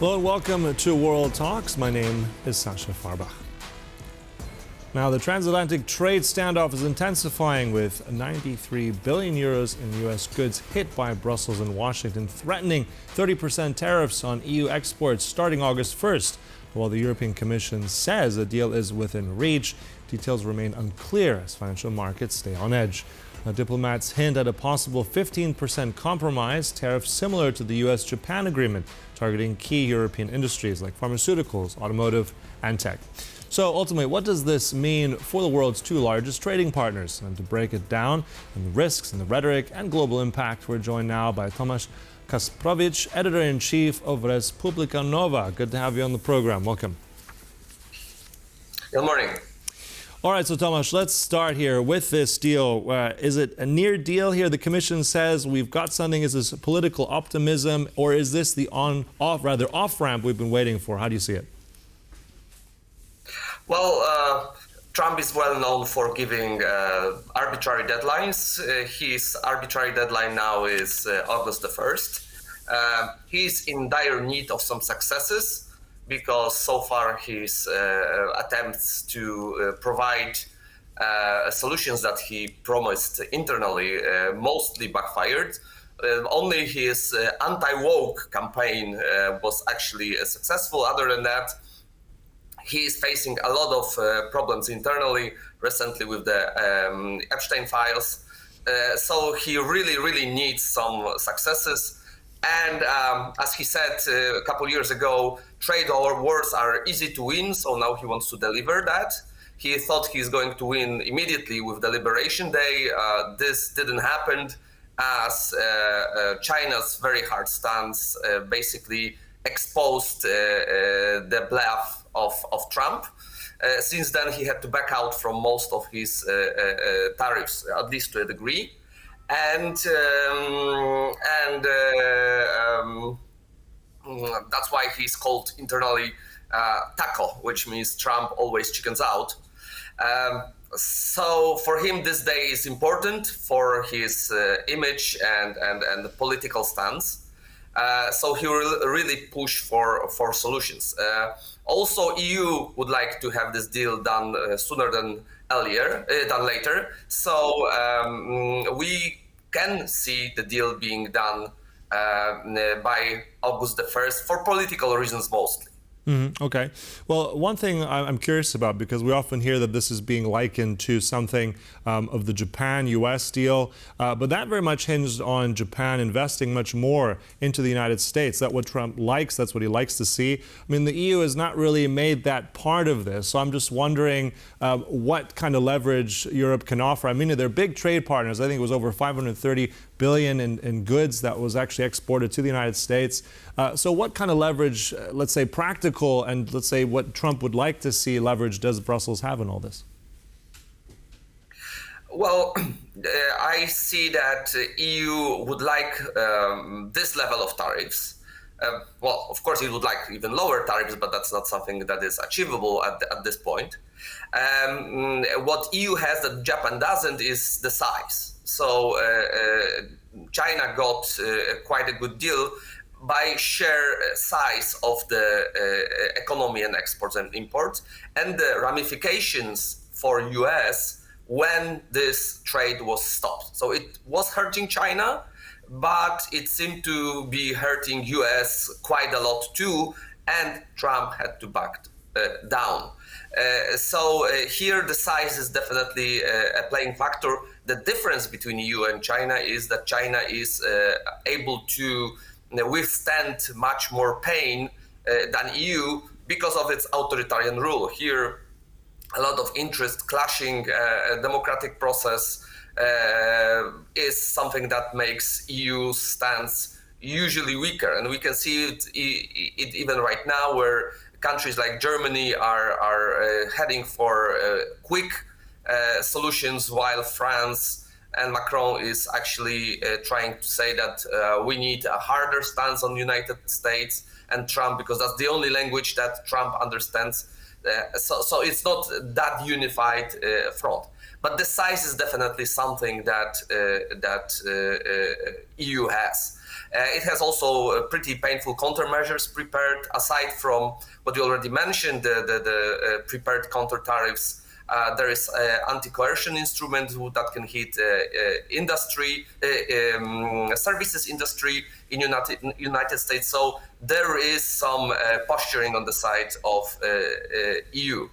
Hello and welcome to World Talks. My name is Sasha Farbach. Now, the transatlantic trade standoff is intensifying with 93 billion euros in U.S. goods hit by Brussels and Washington, threatening 30% tariffs on EU exports starting August 1st. While the European Commission says the deal is within reach, details remain unclear as financial markets stay on edge. Now, diplomats hint at a possible 15% compromise tariff similar to the U.S.-Japan agreement, targeting key European industries like pharmaceuticals, automotive, and tech. So ultimately, what does this mean for the world's two largest trading partners? And to break it down, and the risks and the rhetoric and global impact, we're joined now by Tomasz Kasprowicz, editor-in-chief of Res Publica Nowa. Good to have you on the program. Welcome. Good morning. All right, so Tomasz, let's start here with this deal. Is it a near deal here? The Commission says we've got something. Is this political optimism, or is this the off-ramp we've been waiting for? How do you see it? Well, Trump is well known for giving arbitrary deadlines. His arbitrary deadline now is August the 1st. He's in dire need of some successes, because so far his attempts to provide solutions that he promised internally mostly backfired. Only his anti-woke campaign was actually successful. Other than that, he is facing a lot of problems internally, recently with the Epstein files. So he really needs some successes. And as he said a couple years ago, trade wars are easy to win, so now he wants to deliver that. He thought he's going to win immediately with the Liberation Day. This didn't happen, as China's very hard stance basically exposed the bluff of Trump. Since then, he had to back out from most of his tariffs, at least to a degree. And that's why he's called internally taco, which means Trump always chickens out. So for him, this day is important for his image and the political stance. So he will really push for solutions. Also, EU would like to have this deal done sooner than later. So we can see the deal being done by August the 1st for political reasons mostly. Okay. Well, one thing I'm curious about, because we often hear that this is being likened to something of the Japan-US deal, but that very much hinged on Japan investing much more into the United States. That's what Trump likes. That's what he likes to see. I mean, the EU has not really made that part of this. So I'm just wondering what kind of leverage Europe can offer. I mean, they're big trade partners. I think it was over 530 billion in goods that was actually exported to the United States. So what kind of leverage, let's say practical, and let's say what Trump would like to see leverage, does Brussels have in all this? Well, I see that EU would like this level of tariffs. Well, of course, it would like even lower tariffs, but that's not something that is achievable at this point. What EU has that Japan doesn't is the size. So China got quite a good deal by sheer size of the economy and exports and imports, and the ramifications for US when this trade was stopped. So it was hurting China, but it seemed to be hurting US quite a lot too, and Trump had to back down. So here the size is definitely a playing factor. The difference between EU and China is that China is able to withstand much more pain than EU because of its authoritarian rule. Here, a lot of interest clashing, democratic process is something that makes EU's stance usually weaker. And we can see it even right now, where countries like Germany are heading for quick solutions, while France and Macron is actually trying to say that we need a harder stance on the United States and Trump, because that's the only language that Trump understands. So it's not that unified front. But the size is definitely something that EU has. It has also pretty painful countermeasures prepared, aside from what you already mentioned, the prepared counter tariffs. There is an anti-coercion instrument that can hit industry, services industry in United States. So there is some posturing on the side of EU.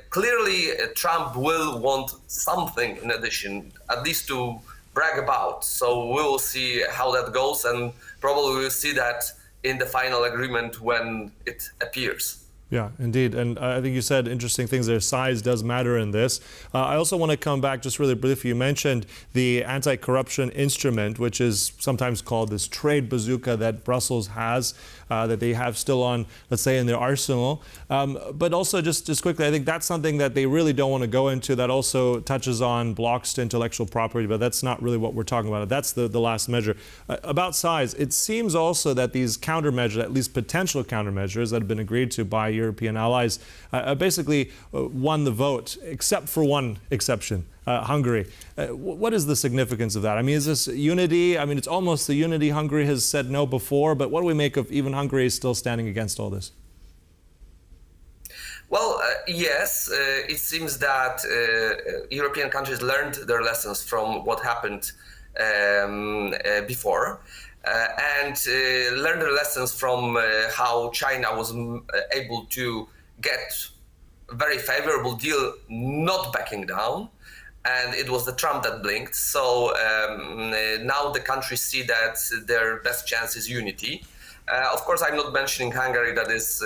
Clearly, Trump will want something in addition, at least to brag about. So we will see how that goes, and probably we'll see that in the final agreement when it appears. Yeah, indeed. And I think you said interesting things there. Size does matter in this. I also want to come back just really briefly. You mentioned the anti-corruption instrument, which is sometimes called this trade bazooka that Brussels has, that they have still on, let's say, in their arsenal. But also just quickly, I think that's something that they really don't want to go into. That also touches on blocks to intellectual property, but that's not really what we're talking about. That's the last measure. About size, it seems also that these countermeasures, at least potential countermeasures that have been agreed to by European allies, basically won the vote, except for one exception, Hungary. What is the significance of that? I mean, is this unity? I mean, it's almost the unity. Hungary has said no before, but what do we make of even Hungary is still standing against all this? Well, yes, it seems that European countries learned their lessons from what happened before. And learn the lessons from how China was able to get a very favorable deal, not backing down. And it was the Trump that blinked. So now the countries see that their best chance is unity. Of course, I'm not mentioning Hungary, that is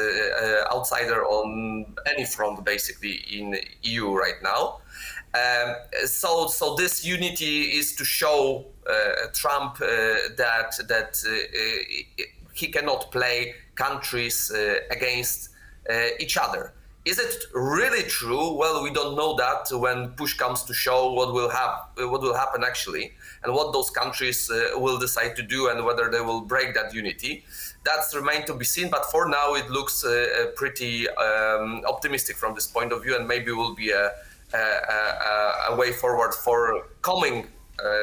outsider on any front, basically, in EU right now. So this unity is to show Trump that he cannot play countries against each other. Is it really true? Well, we don't know that when push comes to shove what will happen actually, and what those countries will decide to do, and whether they will break that unity. That's remained to be seen. But for now, it looks pretty optimistic from this point of view, and maybe will be a way forward for coming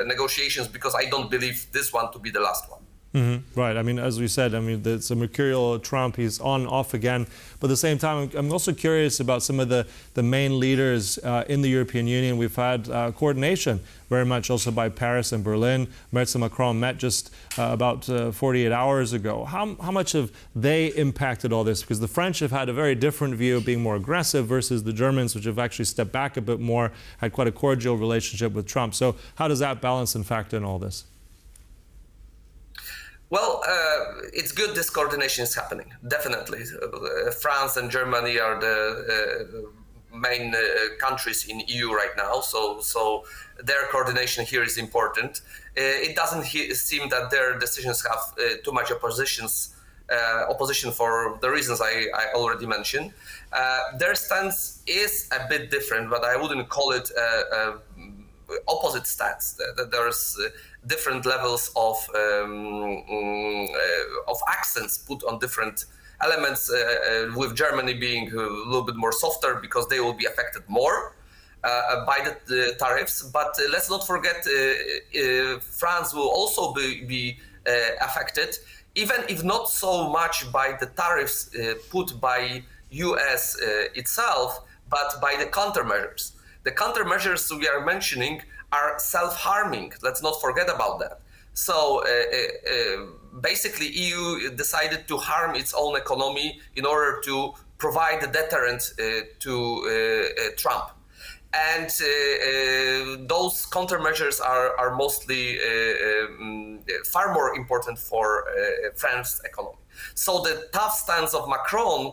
negotiations, because I don't believe this one to be the last one. Mm-hmm. Right. I mean, as we said, I mean, it's a mercurial Trump. He's on, off again. But at the same time, I'm also curious about some of the main leaders in the European Union. We've had coordination very much also by Paris and Berlin. Merz and Macron met just about 48 hours ago. How much have they impacted all this? Because the French have had a very different view, being more aggressive, versus the Germans, which have actually stepped back a bit more, had quite a cordial relationship with Trump. So how does that balance and factor in all this? Well, it's good this coordination is happening, definitely. France and Germany are the main countries in EU right now, so their coordination here is important. It doesn't seem that their decisions have too much opposition for the reasons I already mentioned. Their stance is a bit different, but I wouldn't call it opposite stance. There's different levels of accents put on different elements, with Germany being a little bit more softer because they will be affected more by the tariffs. But let's not forget France will also be affected, even if not so much by the tariffs put by US itself, but by the countermeasures. The countermeasures we are mentioning are self-harming. Let's not forget about that. So basically, EU decided to harm its own economy in order to provide a deterrent to Trump. And those countermeasures are mostly far more important for France's economy. So the tough stance of Macron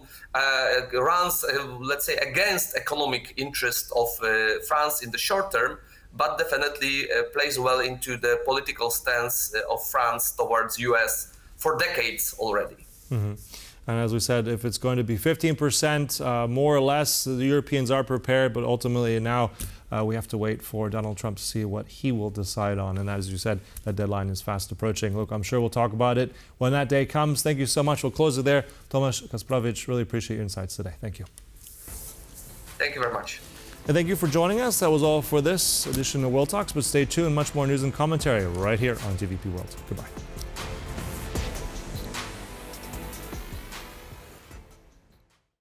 runs, let's say, against economic interest of France in the short term, but definitely plays well into the political stance of France towards US for decades already. Mm-hmm. And as we said, if it's going to be 15%, more or less, the Europeans are prepared, but ultimately now we have to wait for Donald Trump to see what he will decide on. And as you said, that deadline is fast approaching. Look, I'm sure we'll talk about it when that day comes. Thank you so much. We'll close it there. Tomasz Kasprowicz, really appreciate your insights today. Thank you. Thank you very much. And thank you for joining us. That was all for this edition of World Talks, but stay tuned. Much more news and commentary right here on TVP World. Goodbye.